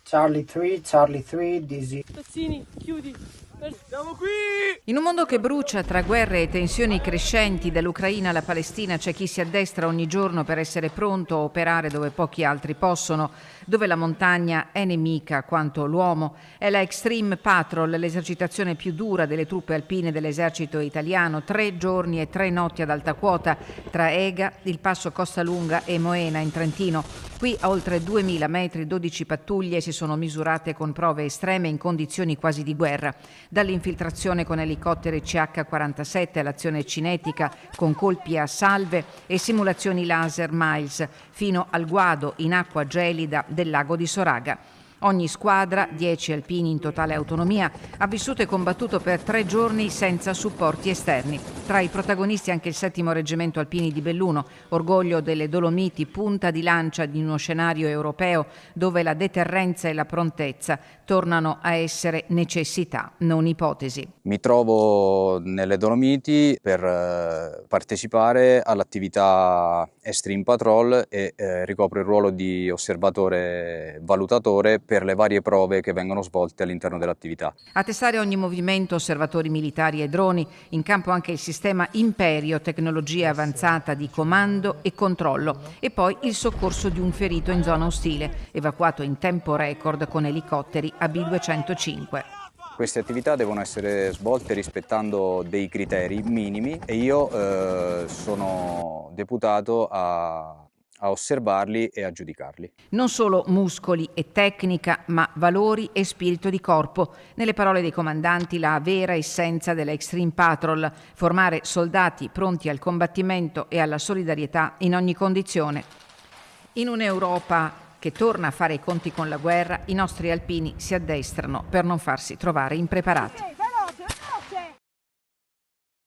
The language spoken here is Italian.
Charlie 3, Dizzy. Tazzini, chiudi. Siamo qui! In un mondo che brucia tra guerre e tensioni crescenti dall'Ucraina alla Palestina c'è chi si addestra ogni giorno per essere pronto a operare dove pochi altri possono, dove la montagna è nemica quanto l'uomo. È la Extreme Patrol, l'esercitazione più dura delle truppe alpine dell'esercito italiano, 3 giorni e 3 notti ad alta quota tra Ega, il passo Costalunga e Moena in Trentino. Qui a oltre 2000 metri 12 pattuglie si sono misurate con prove estreme in condizioni quasi di guerra. Dall'infiltrazione con elicotteri CH-47 all'azione cinetica con colpi a salve e simulazioni laser Miles, fino al guado in acqua gelida del lago di Soraga. Ogni squadra, 10 alpini in totale autonomia, ha vissuto e combattuto per 3 giorni senza supporti esterni. Tra i protagonisti anche il 7° Reggimento Alpini di Belluno, orgoglio delle Dolomiti, punta di lancia di uno scenario europeo dove la deterrenza e la prontezza tornano a essere necessità, non ipotesi. Mi trovo nelle Dolomiti per partecipare all'attività Extreme Patrol e ricopro il ruolo di osservatore valutatore per le varie prove che vengono svolte all'interno dell'attività. A testare ogni movimento osservatori militari e droni, in campo anche il sistema Imperio, tecnologia avanzata di comando e controllo, e poi il soccorso di un ferito in zona ostile, evacuato in tempo record con elicotteri AB-205. Queste attività devono essere svolte rispettando dei criteri minimi e io sono deputato a osservarli e a giudicarli. Non solo muscoli e tecnica, ma valori e spirito di corpo. Nelle parole dei comandanti, la vera essenza della Extreme Patrol, formare soldati pronti al combattimento e alla solidarietà in ogni condizione. In un'Europa che torna a fare i conti con la guerra, i nostri alpini si addestrano per non farsi trovare impreparati.